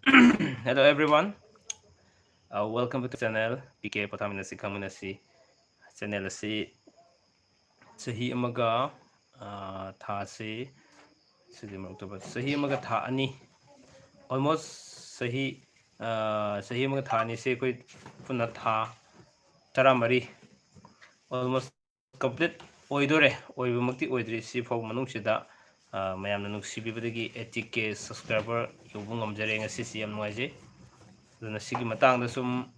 Hello everyone. Welcome to the channel PK Pothaminasi Kamunasi channel asi sahi amaga tha si September October sahi amaga tha ani almost sahi amaga tha ani se koi puna tha taramari almost complete oidore oibumakti oidri si phau manungsida mayamna nuksibibadagi 80k subscriber yobu ngamjare ngasi si yam nuaje aduna sigi matang da sum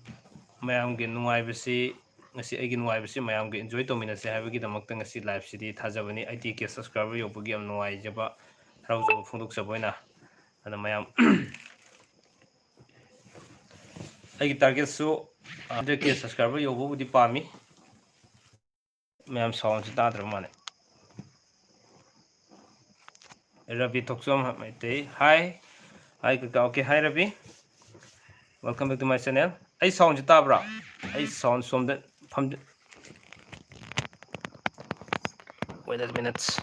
mayam ge nuai basi ngasi agi nuai basi mayam ge enjoy to minase habagi damakta ngasi live city thajabani 80k subscriber yobugi am nuai jaba harau jaba phunduk saboina ana mayam agi target su 100k subscriber yobu di pami mayam sound si tadra mane Ravi Toksom Hamite. Hi kaka. Okay, hi Ravi. Welcome back to my channel. I sound tabra. I sound from the wait a minute.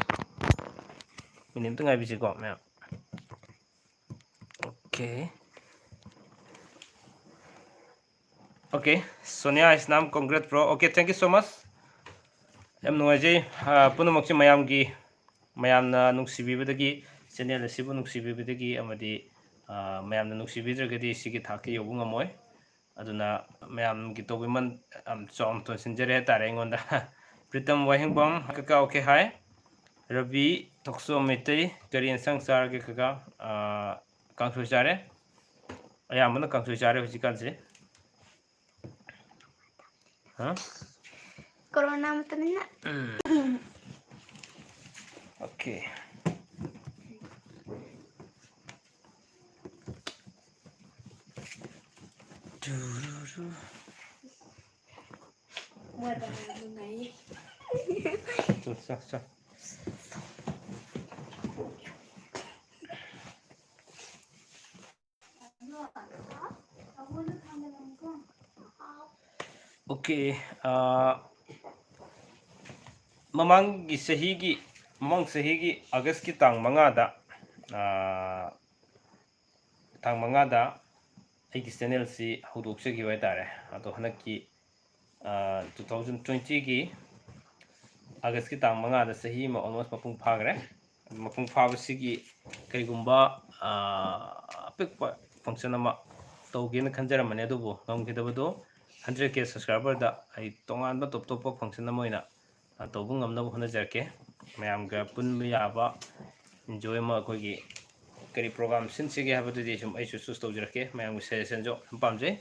Minute I visit got me. Okay. Okay. Sonia Islam congrats bro. Okay, thank you so much. Em nuaje punamakchi mayamgi mayamna nuksibibadagi channel asibu nuksibibadagi amadi mayamna nuksibidragadi sigi thaki yobu ngamoy aduna mayam gi tobiman am chom to sinjare tare ngonda Pritam Wahingbam kaka. Okay, hi Ravi Tokso Mete Korean sang sar ge kaka kangsu chare ayamana kangsu chare hujikanse ha Corona matanya. Okay. Sah. Okay. Mamang sehigi August ki tang mangada aigi channel si hudokchagi waitare ato hanaki 2020 ki August ki tang mangada sahi ma almost mapung phagre mapung phabasigi kaigumba apikpa function ama tawgena khanjaramane adubu ngamgidabado 100k subscriber da ai tongan ba top function ama ina tawbu ngamnaba honajarke mayamga punba yaba enjoy ma kogi kari program sinsige habadudi sum aisu sus tawjarke mayamga suggestion jo pamje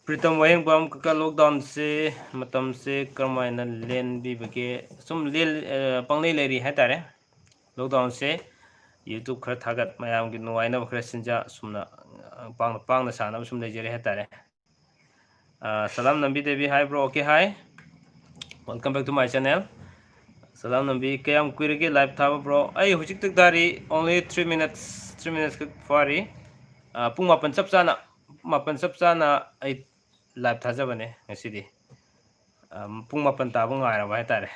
Pritam Wahingbam kaka lockdown se matam se karmaina len bibage sum lel pangnei leri hatare lockdown se YouTube khara thagat mayam gi nuaina khara sinja sumna pangna sana sum lejere hatare salam nambi devi. Hi bro. Okay, hi, welcome back to my channel. Salam nambi kayam kuirige live thaba bro ai hujik tak dari only 3 minutes fari pung mapan chap chana ai live thajabane ngasidi pung mapan taba ngairaba hatare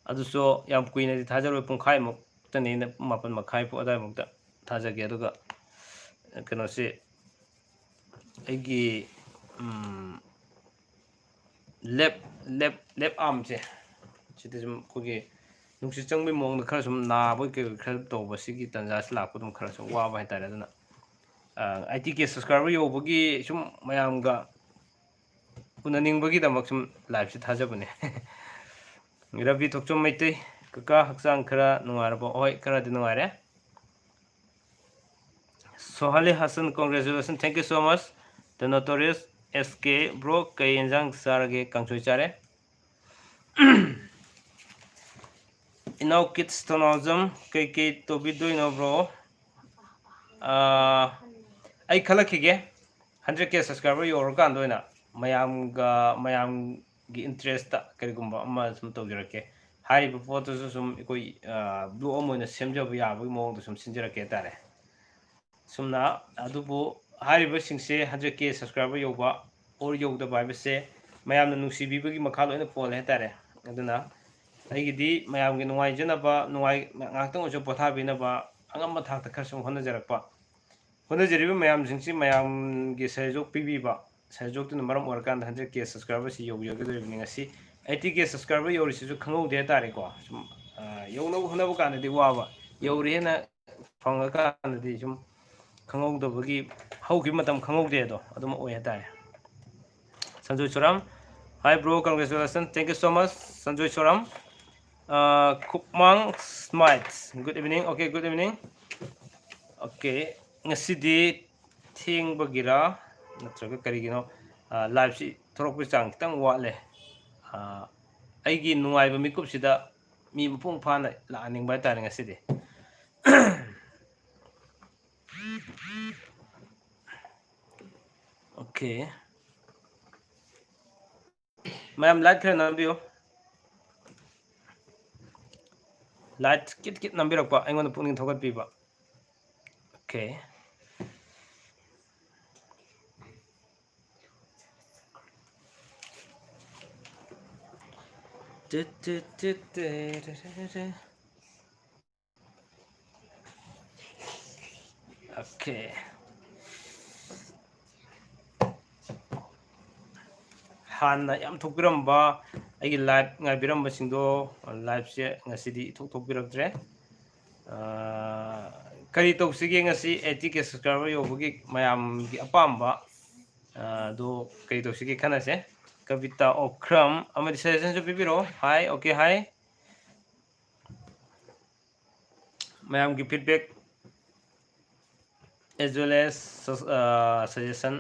aduso yam kuina di thajaroi pung khai muk tani mapan makhai pu adai mukta thajage aduga kano se aigi left arm se chiti sum kogi nungsi changbi mong khara sum na boy ke khara to basigi tanja sla ko dum khara sum wa ba hatare aduna ITK subscriber yobogi sum mayamga unaningbagi damak sum live si thajabane Ravi Tokchom Maitei kaka haksang khara nungarabo oi khara di nungare Sohali Hassan, congratulations, thank you so much. The notorious SK bro kay enjang sarage kangsoy chare inaw kids tonozum kay tobido ino bro ay khalakige 100k subscriber yorkan doina mayam gi interest ta karigumba amma sum tawjirake hari photo sum koi blue omoina semjaba yabagi mong sum sinjirake tare sumna adubu hari singse 100k subscriber yoba or yogda baibase mayamna nungsibibagi makha loina pol hetare aduna aigidi mayamgi nuai janaba nuai ngakhtang ojo pothabinaba angamba thakta khar sum honajarakpa ꯍꯣꯠꯅꯖꯔꯤꯕ ꯃꯌꯥꯝꯁꯤꯡꯁꯤ ꯃꯌꯥꯝꯒꯤ ꯁꯍꯖꯣꯛ ꯄꯤꯕꯤꯕ ꯁꯍꯖꯣꯛꯇꯨꯅ ꯃꯔꯝ ꯑꯣꯏꯔꯀꯥꯟꯗ 100K ꯁꯕꯁꯀ꯭ꯔꯥꯏꯕꯔꯁꯤ ꯌꯧꯕꯤꯔꯒꯗꯧꯔꯤꯕꯅꯤ ꯉꯁꯤ 80K subscriber ꯌꯧꯔꯤꯁꯤꯁꯨ ꯈꯪꯍꯧꯗꯦ ꯍꯥꯏꯇꯥꯔꯦꯀꯣ ꯁꯨꯝ ꯌꯧꯅꯕ ꯍꯣꯠꯅꯕ ꯀꯥꯟꯗꯗꯤ ꯋꯥꯕ ꯌꯧꯔꯦꯅ ꯐꯪꯉꯀꯥꯟꯗꯗꯤ ꯁꯨꯝ ꯈꯪꯍꯧꯗꯕꯒꯤ ꯍꯧꯈꯤꯕ ꯃꯇꯝ ꯈꯪꯍꯧꯗꯦ ꯑꯗꯣ ꯑꯗꯨꯝ ꯑꯣꯏ ꯍꯥꯏꯇꯥꯔꯦ Sanjoy Soram hi bro congratulations thank you so much Sanjoy Soram Khupmang Smites good evening okay good evening okay ngasi ꯊꯦꯡꯕꯒꯤꯔ ꯅꯠꯇ꯭ꯔꯒ ꯀꯔꯤꯒꯤꯅꯣ ꯂꯥꯏꯚꯁꯤ ꯊꯣꯔꯛꯄꯒꯤ ꯆꯥꯡ ꯈꯤꯇꯪ ꯋꯥꯠꯂꯦ ꯑꯩꯒꯤ ꯅꯨꯡꯉꯥꯏꯕ ꯃꯤꯀꯨꯞꯁꯤꯗ ꯃꯤ ꯃꯄꯨꯡ ꯐꯥꯅ ꯂꯥꯛꯍꯟꯅꯤꯡꯕ ꯍꯥꯏꯇꯥꯔꯦ ꯉꯁꯤꯗꯤ ꯑꯣꯀꯦ ꯃꯌꯥꯝ ꯂꯥꯏꯛ ꯈꯔ ꯅꯝꯕꯤꯌꯨ ꯂꯥꯏꯠ ꯀꯤꯠ ꯀꯤꯠ ꯅꯝꯕꯤꯔꯛꯄ ꯑꯩꯉꯣꯟꯗ ꯄꯨꯛꯅꯤꯡ ꯊꯧꯒꯠꯄꯤꯕ ꯑꯣꯀꯦ Okay. ꯍꯥꯟꯅ ꯌꯥꯝ ꯊꯣꯛꯄꯤꯔꯝꯕ ꯑꯩꯒꯤ ꯂꯥꯏꯚ ꯉꯥꯏꯕꯤꯔꯝꯕꯁꯤꯡꯗꯣ ꯂꯥꯏꯚꯁꯦ ꯉꯁꯤꯗꯤ ꯏꯊꯣꯛ ꯊꯣꯛꯄꯤꯔꯛꯇ꯭ꯔꯦ ꯀꯔꯤ ꯇꯧꯁꯤꯒꯦ ꯉꯁꯤ 80K ꯁꯕꯁꯀ꯭ꯔꯥꯏꯕꯔ ꯌꯧꯕꯒꯤ ꯃꯌꯥꯝꯒꯤ ꯑꯄꯥꯝꯕ ꯑꯗꯣ ꯀꯔꯤ ꯇꯧꯁꯤꯒꯦ ꯈꯟꯅꯁꯦ ꯀꯕꯤꯇꯥ ꯑꯣꯈ꯭ꯔꯝ ꯑꯃꯗꯤ ꯁꯖꯦꯁꯟꯁꯨ ꯄꯤꯕꯤꯔꯛꯑꯣ ꯍꯥꯏ ꯑꯣꯀꯦ ꯍꯥꯏ ꯃꯌꯥꯝꯒꯤ feedback as well as suggestion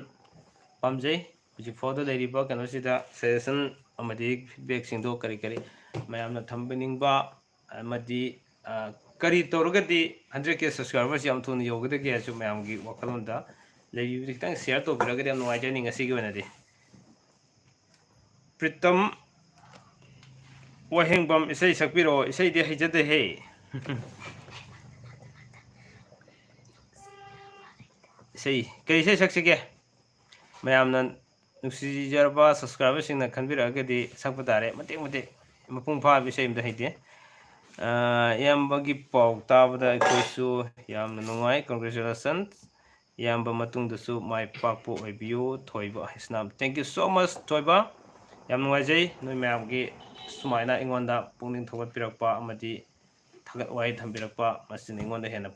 ꯄꯥꯝꯖꯩ ꯍꯧꯖꯤꯛ ꯐꯥꯎꯗ ꯂꯩꯔꯤꯕ ꯀꯩꯅꯣꯁꯤꯗ ꯁꯖꯦꯁꯟ ꯑꯃꯗꯤ ꯐꯤꯗꯕꯦꯛꯁꯤꯡꯗꯣ ꯀꯔꯤ ꯀꯔꯤ ꯃꯌꯥꯝꯅ ꯊꯝꯕꯤꯅꯤꯡꯕ ꯑꯃꯗꯤ ꯀꯔꯤ ꯇꯧꯔꯒꯗꯤ 100K ꯁꯕꯁꯀ꯭ꯔꯥꯏꯕꯔꯁꯤ ꯌꯥꯝ ꯊꯨꯅ ꯌꯧꯒꯗꯒꯦ ꯍꯥꯏꯁꯨ ꯃꯌꯥꯝꯒꯤ ꯋꯥꯈꯜꯂꯣꯟꯗ ꯂꯩꯕꯤꯕꯗꯤ ꯈꯤꯇꯪ ꯁꯤꯌꯔ ꯇꯧꯕꯤꯔꯒꯗꯤ ꯌꯥꯝ ꯅꯨꯡꯉꯥꯏꯖꯅꯤ ꯉꯁꯤꯒꯤ ꯑꯣꯏꯅꯗꯤ ꯄ꯭ꯔꯤꯇꯝ ꯋꯥꯍꯦꯡꯕꯝ ꯏꯁꯩ ꯁꯛꯄꯤꯔꯛꯑꯣ ꯏꯁꯩꯗꯤ ꯍꯩꯖꯗꯦꯍꯦ ꯏꯁꯩ ꯀꯔꯤ ꯏꯁꯩ ꯁꯛꯁꯤꯒꯦ ꯃꯌꯥꯝꯅ ꯅꯨꯡꯁꯤꯖꯔꯕ ꯁꯕꯁꯀ꯭ꯔꯥꯏꯕꯔꯁꯤꯡꯅ ꯈꯟꯕꯤꯔꯛꯑꯒꯗꯤ ꯁꯛꯄ ꯇꯥꯔꯦ ꯃꯇꯦꯛ ꯃꯇꯦꯛ ꯃꯄꯨꯡ ꯐꯥꯕ ꯏꯁꯩ ꯑꯃꯇ ꯍꯩꯇꯦ ꯏꯌꯥꯝꯕꯒꯤ ꯄꯥꯎ ꯇꯥꯕꯗ ꯑꯩꯈꯣꯏꯁꯨ ꯌꯥꯝꯅ ꯅꯨꯡꯉꯥꯏ ꯀꯣꯡꯒ꯭ꯔꯦꯆꯨꯂꯦꯁꯟ ꯏꯌꯥꯝꯕ ꯃꯇꯨꯡꯗꯁꯨ ꯃꯥꯏ ꯄꯥꯛꯄ ꯑꯣꯏꯕꯤꯌꯨ ꯊꯣꯏꯕ ꯍꯩꯁꯅꯥꯝ ꯊꯦꯡꯛ ꯌꯨ ꯁꯣ ꯃꯆ ꯊꯣꯏꯕ ꯌꯥꯝ ꯅꯨꯡꯉꯥꯏꯖꯩ ꯅꯣꯏ ꯃꯌꯥꯝꯒꯤ ꯁꯨꯃꯥꯏꯅ ꯑꯩꯉꯣꯟꯗ ꯄꯨꯛꯅꯤꯡ ꯊꯧꯒꯠꯄꯤꯔꯛꯄ ꯑꯃꯗꯤ ꯊꯥꯒꯠ ꯋꯥꯍꯩ ꯊꯝꯕꯤꯔꯛꯄ ꯃꯁꯤꯅ ꯑꯩꯉꯣꯟꯗ ꯍꯦꯟꯅ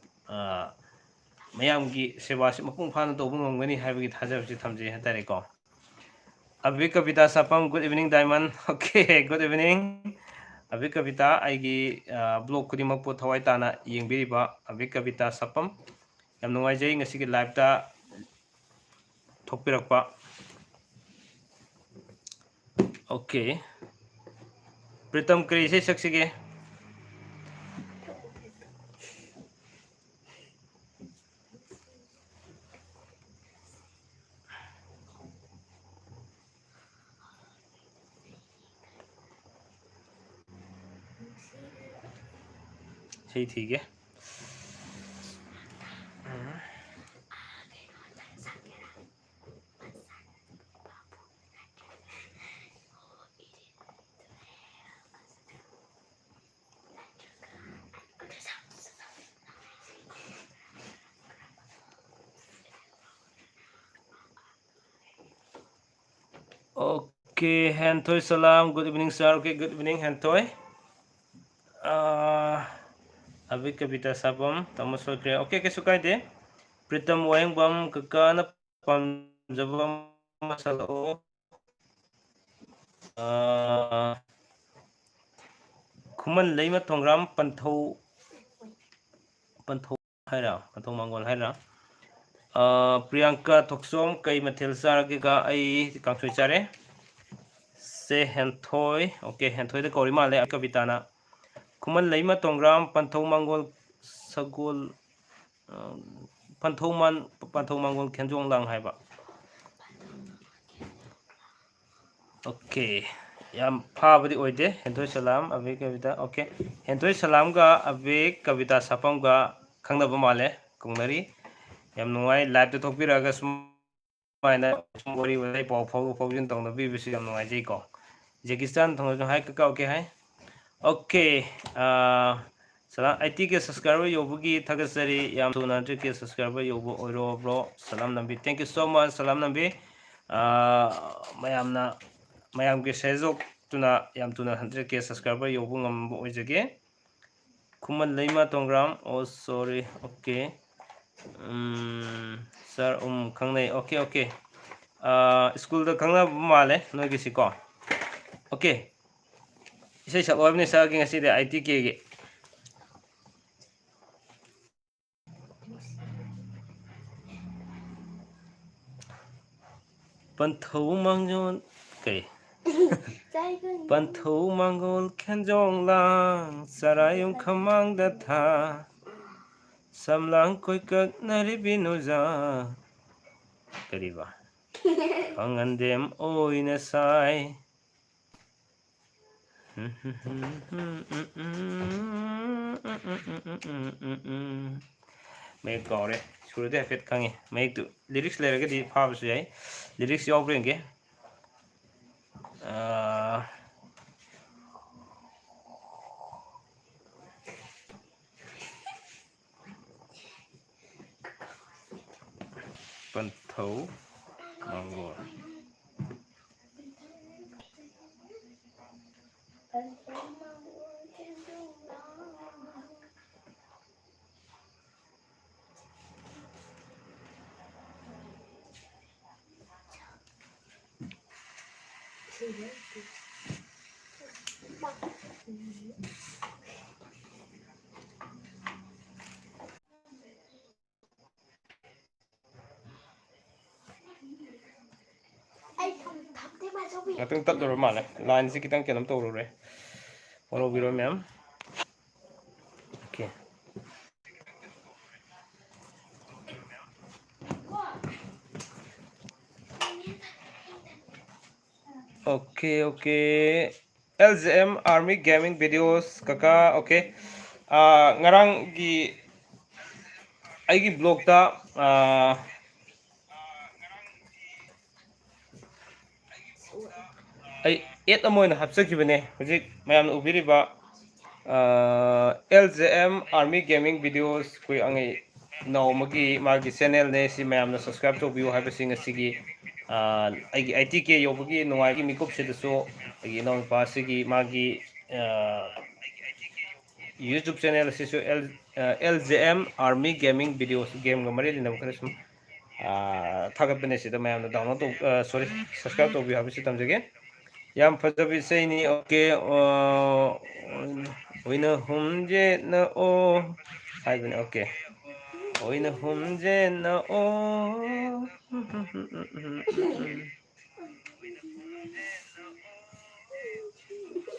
ꯃꯌꯥꯝꯒꯤ ꯁꯦꯕꯥꯁꯤ ꯃꯄꯨꯡ ꯐꯥꯅ ꯇꯧꯕ ꯉꯝꯒꯅꯤ ꯍꯥꯏꯕꯒꯤ ꯊꯥꯖꯕꯁꯤ ꯊꯝꯖꯩ ꯍꯥꯏꯇꯥꯔꯦꯀꯣ ꯑꯕꯤ ꯀꯕꯤꯇꯥ ꯁꯥꯄꯝ ꯒꯨꯗ ꯏꯚꯤꯅꯤꯡ ꯗꯥꯏꯃꯟ okay good evening Abhi Kavita ꯑꯩꯒꯤ ꯕ꯭ꯂꯣꯛ ꯈꯨꯗꯤꯡꯃꯛꯄꯨ ꯊꯋꯥꯏ ꯇꯥꯅ ꯌꯦꯡꯕꯤꯔꯤꯕ ꯑꯕꯤ ꯀꯕꯤꯇꯥ ꯁꯥꯄꯝ ꯌꯥꯝ ꯅꯨꯡꯉꯥꯏꯖꯩ ꯉꯁꯤꯒꯤ ꯂꯥꯏꯚꯇ ꯊꯣꯛꯄꯤꯔꯛꯄ ꯑꯣꯀꯦ ꯄ꯭ꯔꯤꯇꯝ ꯀꯔꯤ ꯏꯁꯩ ꯁꯛꯁꯤꯒꯦ ꯏꯁꯩ ꯊꯤꯒꯦ ओके हेंथोय सलाम good evening sir okay good evening Henthoi अभी कविता सापम तमो सोक्रे ओके कैसे कायदे प्रीतम वायंगबम ककाना पामजबा मसलो खुमन लेमा थोंग्राम पंथौ हैरा पंथौ मंगोल हैरा प्रियंका थोक्सोम कई मथेल चारगेगा आई कांसोय चारे से हेंथोय ओके हेंथोय द कौरी माले कविताना खुमन लेमा तोंग्राम पंथौ मंगोल सगोल पंथौ मंगोल खेंजोंग लांग हाइबा ओके याम फाबदी ओइदे हेंथोय सलाम अबे कविता ओके हेंथोय सलाम का अबे कविता सापम का खंगनबा माले कुंगनरी याम नुंगाई लाइव तो थोकपिरागा सुमाइना वरी वरी पाव फावजिन तौनबीबसु याम नुंगाइजैको जेकिस्तान थोंजो हाय कका okay hi okay Salam 80k subscriber yobugi thagasari yam tuna 100k subscriber yobu oiro bro salam nambi thank you so much salam nambi mayamna mayamge sejok tuna yam tuna 100k subscriber yobu ngambo oijage kuman leima tongram oh sorry okay sir khangnai okay okay school da khangna male nogi siko okay isai sababni sa gi ngasi de ITK ge Panthau mangjon okay Panthau mangol khenjong lang sarayung khamang da tha samlang koi kak nari binuja kariba pangandem oina sai mayek kore surde hafet khangi mayek tu lyrics leragadi phabasu yai lyrics yawbrenge Panthau mangol Ngatung tat dor male line si kitang kelam to re follow biro ma'am okay okay okay LZM Army Gaming videos kaka okay ngarang gi aigi blog ta ai et amoina hapsakibane hojik mayamna ubiriba LZM Army Gaming videos koi angai naumagi magi channel ne si mayamna subscribe to view habasing asigi aigi ITK yobagi nungai mikup sidaso aigi non pasigi magi YouTube channel asisu LZM Army Gaming videos game gamari dinam kharisum thagatbane sida mayamna download to sorry subscribe to view habasi tamjage yam fajabi saini okay oina humje na o haibane okay oina humje na o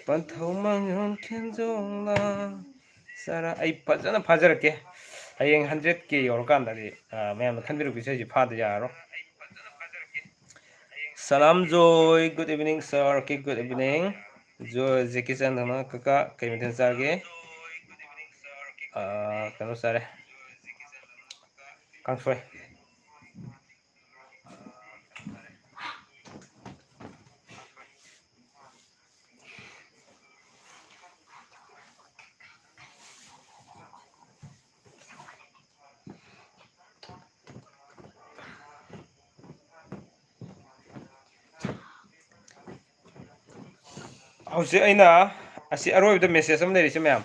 Panthau mangjon khenjong la sara ai fajana fajarake hayeng 100k yorkandari mayamna khanbiru bisai phada yaro Salam Joy, good evening sir. Okay, good evening. Joy Zeki Chan nama kakak kami ten sage. Kano sare. Kang Soy. Hausi aina asi aroibda message am leri ma'am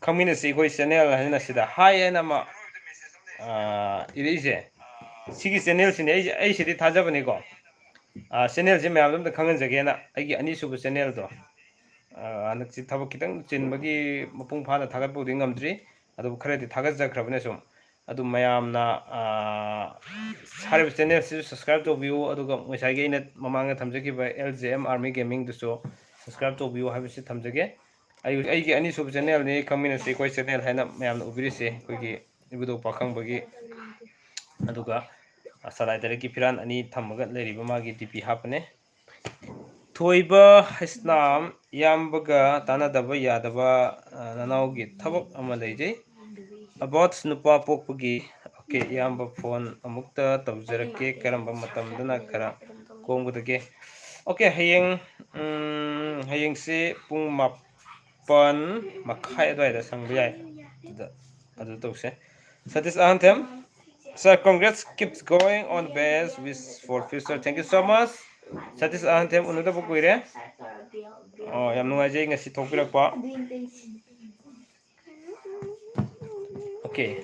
community koi channel hana sida hi ana ma irize sigi channel sine ai sidi thajabani ko channel si ma'am dum da khangan jage na ai ani subu channel do anak si thaba kitang chinbagi mapung phana thagat bodi ngamdri adu kharadi thagat jakrabane sum adu mayamna sarib channel si subscribe to view aduga ngasai ina mamanga thamjaki ba LJM Army Gaming duso subscribe to view habisi thamjage ai ani sub channel ni community koi channel haina mayamna ubirise koigi ibudo pakhang bagi aduga salai dare ki piran ani thamaga leriba magi DP hapne thoiba islam yambaga tanadaba yadaba nanaugi thabak ama leijai about nupa pokpagi okay yamba phone amukta tawjarake karamba matamdana kara komgudage okay hayeng hayeng se pung ꯃꯥꯄꯟ ꯃꯈꯥꯏ ꯑꯗꯨꯋꯥꯏꯗ ꯁꯪꯕ ꯌꯥꯏ ꯑꯗꯨ ꯇꯧꯁꯦ Satish ꯑꯍꯟꯊꯦꯝ sir congrats keeps going on best wish for future thank you so much Satish Ahanthem unadaba kuire yam nungaijay ngasi thokpirakpa okay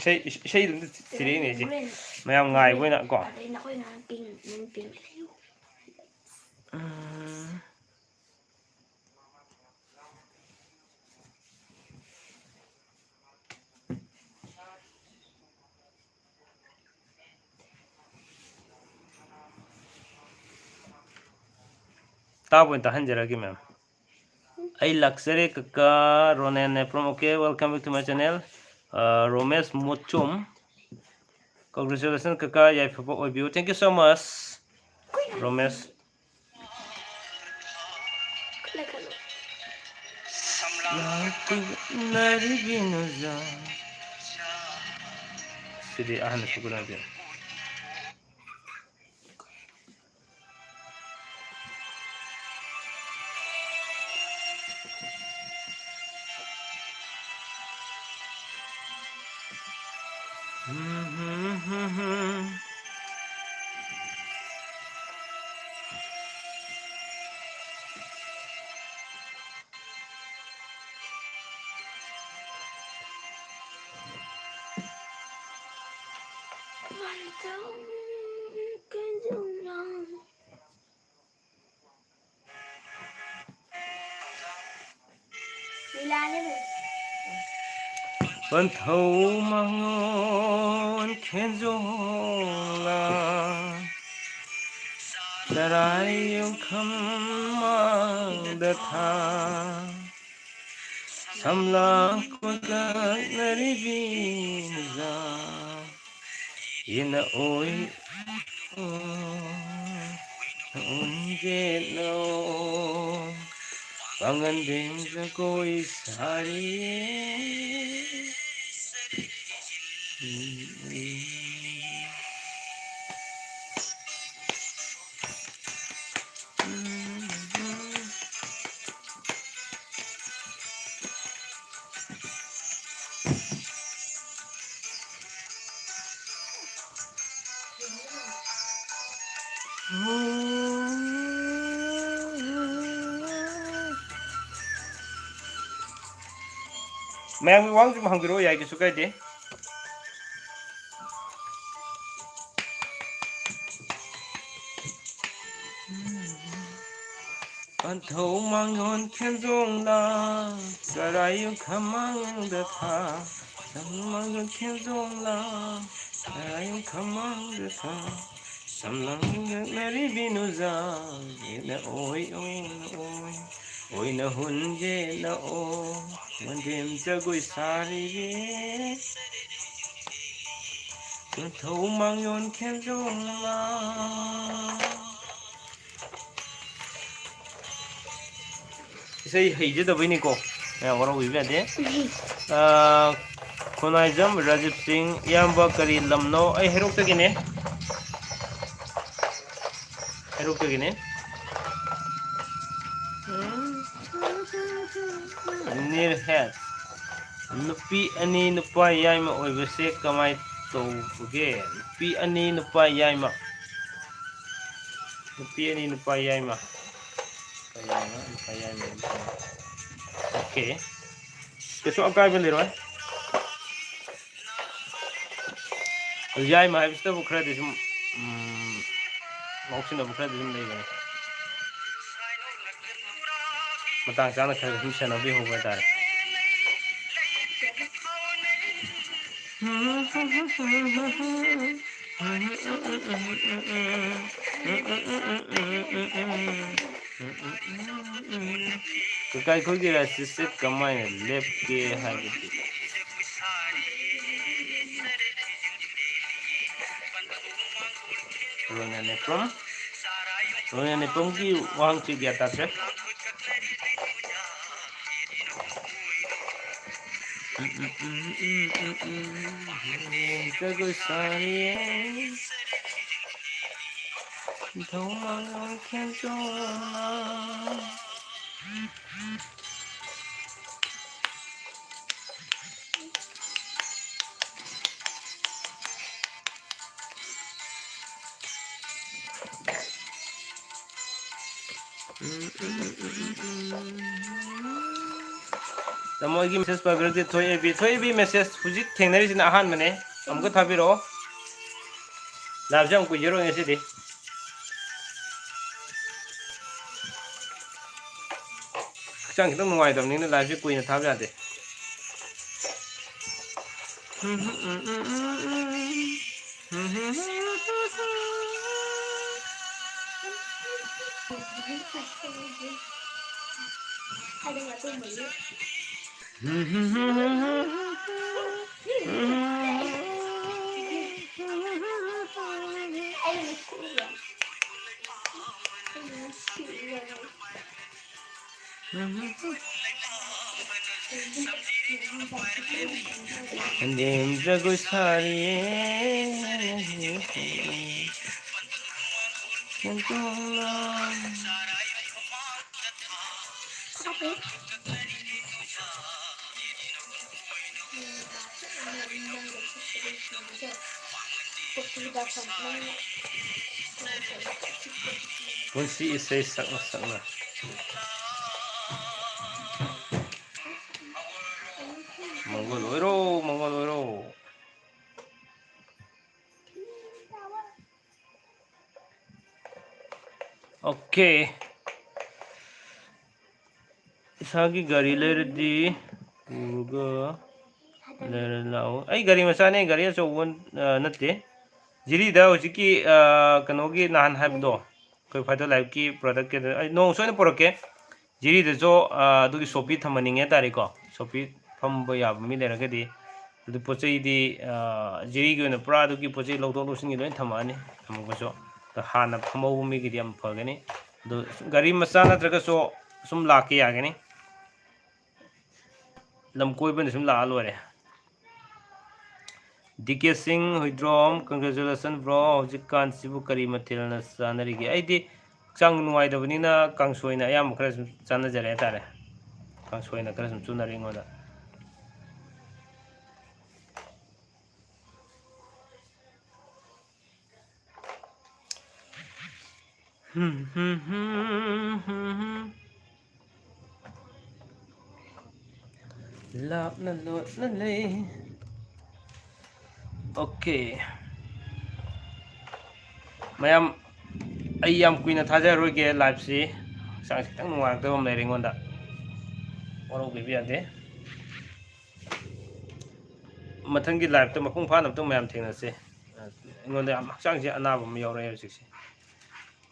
isay dum tirine ji mayam ngai boina ko tabo ta hanjaragi ma'am I luxury kaka Ronan from okay welcome back to my channel Romesh Mochum congratulations kaka yai photo view thank you so much Romesh Sidi ahna sukunan dia Banthau mangon khenjola Sarayum khamang datha Samla kwaga naribinza Ina oi unje no Pangan ding koi sari Mayang wang jum hangbiro yai ki sukai de Banthau mangon khenjong la Sarayu khamang datha Sammangon khenjong la Sarayu khamang datha Samlang naribinuza Ina oi oi na hunje na o Mandem jagoi sari Banthau mangon khenjong la Isai heijadabini ko wara wibe ade Khonaijam Rajib Singh Iyamba kari lamno ai herok tagine Nirhat Nupi ani nupa yaima oibase kamai tauge Nupi ani nupa yaima Okay keso akai beliroi yaima habista bukhra disum moksina bukhra disum leibani matang chana khar himshana bi hoga tare Kakai khogi rasise kamai lepke habiti Runane from Rồi này cũng cái quang chữ kia ta chứ. Jago sari thấu mang khen cho तमोगी message पाबिरदि थोई बी message हुजिक थेंनरिसिना Ahaan मने अमको थाबिरो लाबजम को zero ngसिदि चांग खितंग नुंगाइदबनिना live कुइना थाब यादे Dem jago sari Kunci isai sakna Mongol oiro Okay isagi gari lerdi uga lerlao ai gari masane gari so won natte jiri da hojiki kanogi nahan habdo koi phaito live ki product ke ai no soina poroke jiri de jo dugi sopi thamaninge tari ko sopi phamba ya mi leragadi du pochai di jiri gi na pra dugi pochai lodong losingi loin thamani thambaso ta hana phamau mi gi am phagani do gari masana traga so sum laki yagani lam koi ban sum la lore DK Singh Huidrom congratulations bro hojik kan sibu kari mathil na sanari gi ai di chang nuai da bani na kangsoi na yam khara sum chana jare tare kangsoi na khara sum chunari ngoda lap na lot na lay Okay mayam ai yam kuina thaja roge live si sang khitang nuang ta bam lering onda oro bi ade mathangi live ta mapung pha nam to mayam thengna se ngonda am sang si anaba ma yore sik si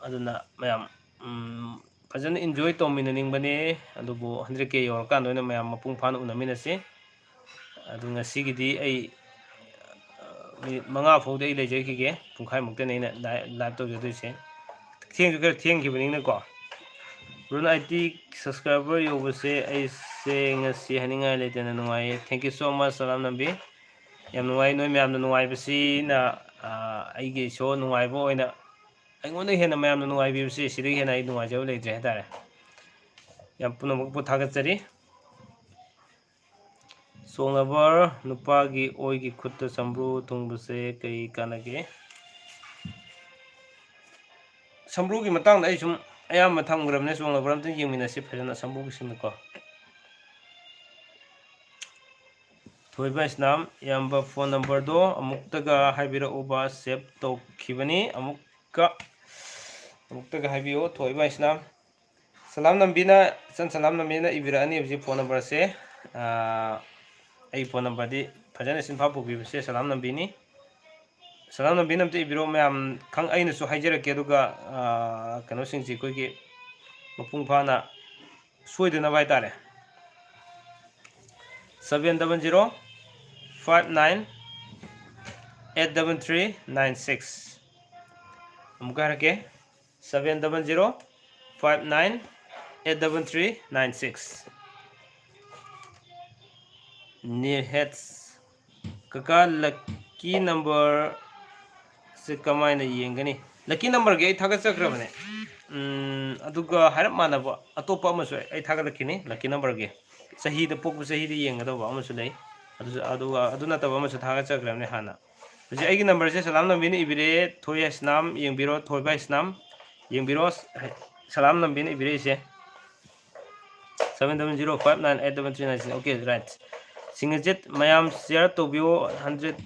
aduna mayam fajana enjoy to minaning bane adubu 100k yor kan doina mayam mapung pha na unamina se adu ngasi gidi ai manga phode ai leje ki pungkhai mukte nei na live to jodoi se thieng ki bani na ko run IT subscriber yobase ai se ngasi haninga letena nuai thank you so much salam nambi yam nuai noi myam nuai basi na ai ge show nuai bo oina ai ngon hena myam nuai bi basi sidi hena ai nuai jaw leje hatare yam puno bu thagat chari Songabar nupagi oigi khutta sambru tungbase kai kanage sambru gi matang ai sum ayam matham gramne songabar amtin yingmina si phajana sambru gi simko Thoiba Islam yamba phone number do amuktaga haibira uba save to khibani amuktaga haibiyo Thoiba Islam salam nambina salam nambina ibira ani bji phone number se ai phone number di phajana sin pha pubi se salam nambini namte ibiro mayam khang aina su haijara ke duga kano singji koi gi mapung phana soidena bai tare 700 59 83396 amukar ke 700598336 near heads kaka lucky number se kamaina yengani lucky number ge thaga chakrabane aduga harap manaba atopa amasu ai thaga lakini lucky number ge sahi da pokbu sahi da yengado ba amasu lei adu nataba amasu thaga chakrabane hana Jadi aigi number se salam nambini ibire thoi hasnam yengbiro thoi ba hasnam yengbiro salam nambini ibire se 700598739 okay right singajit mayam share to view 100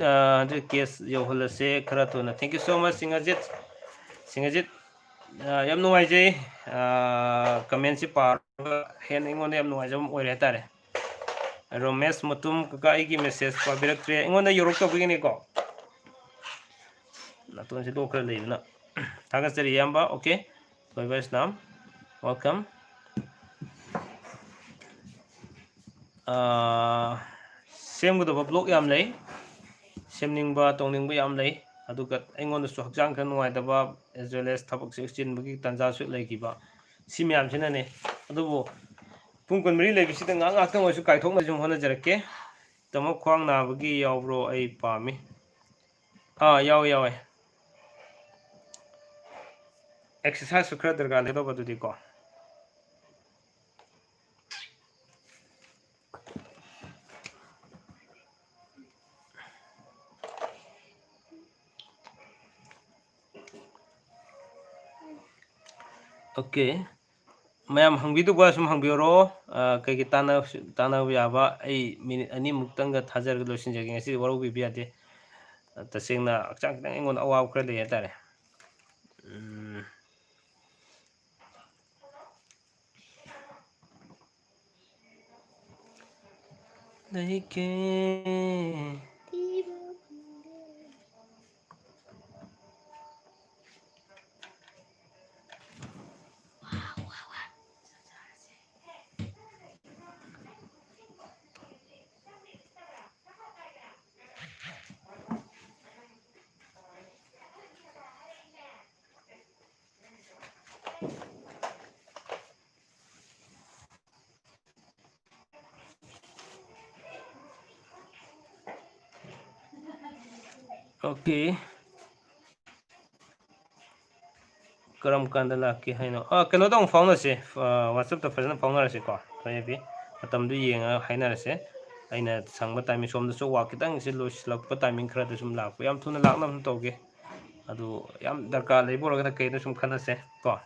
case yo holase khara to na thank you so much singajit yam nuai je comment si par hen ingon yam nuai jam oire tare romesh mutum ka aigi message pa biraktre ingon da yorok to bigini ko Natun si dokra lay na. Tagas dari yamba, okay. Bye bye Islam. Welcome. Sem ko blog yam lay. Sem ning ba tong ning ba yam lay. Adugat ingon su hakjang kan nuai daba as well as thabak 16 bagi tanja su lay ki ba. Sim yam sina ne. Adubo pung kon mari lay bisi tang ngak tang su kai thok na jum hona jarake. Tamo khwang na bagi yaw bro ai pa mi. Yaw exercise su khara darga le do badu di ko okay mayam hangbi du ba sum hangbi ro kai ki tana ya ba ai minute ani muktang ga thajar ga losin jage ngasi waru bi biate tasengna akchang tang engon awaw khara le tare Naike okay karam kanda la ki haino kano dong phone se whatsapp ta fazana phone ra se ko thoi bi matam du yenga haina ra se aina sangba timing som da so wa kitang se lo slak pa timing khara da sum lak yam thuna lak nam toge adu yam darka lei bor ga kai da sum khana se ko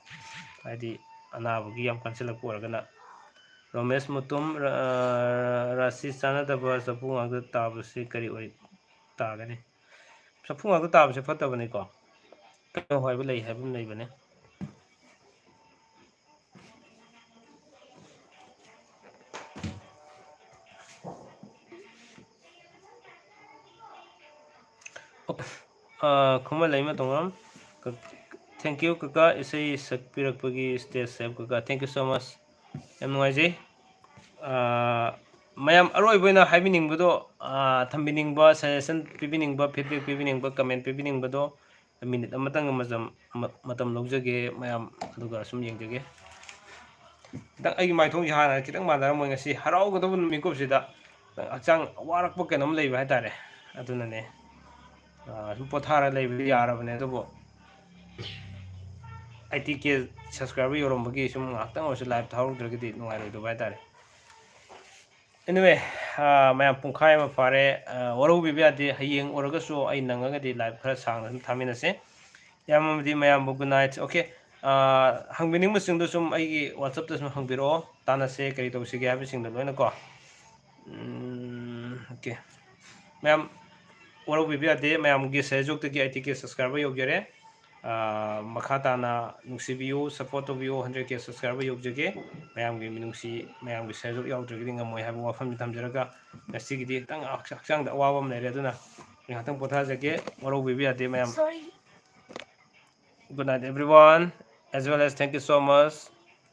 adi anabu gi yam kanselak por ga na romesh mutum rasi sana da ba sapu ngak da tab se kari oi ta ga ni sapu ngak da tab se fata bane ko ka hoi ba lei habum lei bane kuma lei ma tongam thank you kaka isai sakpirak pagi stage save kaka thank you so much em nuai je mayam aroi boina haibining bodo thambining ba suggestion pibining ba feedback pibining ba comment pibining bodo minute amatang matam lojage mayam aduga sum yengjage dang ai mai thong hana kitang mandara moi ngasi harau godo mingkop sida achang warak po kenom lei ba tare aduna ne sum pothara lei bi yarabane dobo ITK subscriber yorom bagi sum ngak tang osu live thau dragidi nuai roi do ba tare anyway mayam pungkhai ma fare waru bi biati hayeng oraga so ai nangaga di live khara sang na thamina se yamamdi mayam bu good night okay hangbining musing do sum ai whatsapp ta sum hangbiro tana se kari to sige habi sing do loina ko okay mayam waru bi biati mayam gi sejok te gi ITK subscriber yogjare makhatana nusibiu support to view 100k subscriber yogjage mayam gi minungsi mayam gi sejok yaudrigi ngamoi habu wafam thamjaraga ngasi gi tang akchang da wawam lere aduna ngatang potha jage waru bi biati mayam Sorry. good night everyone as well as thank you so much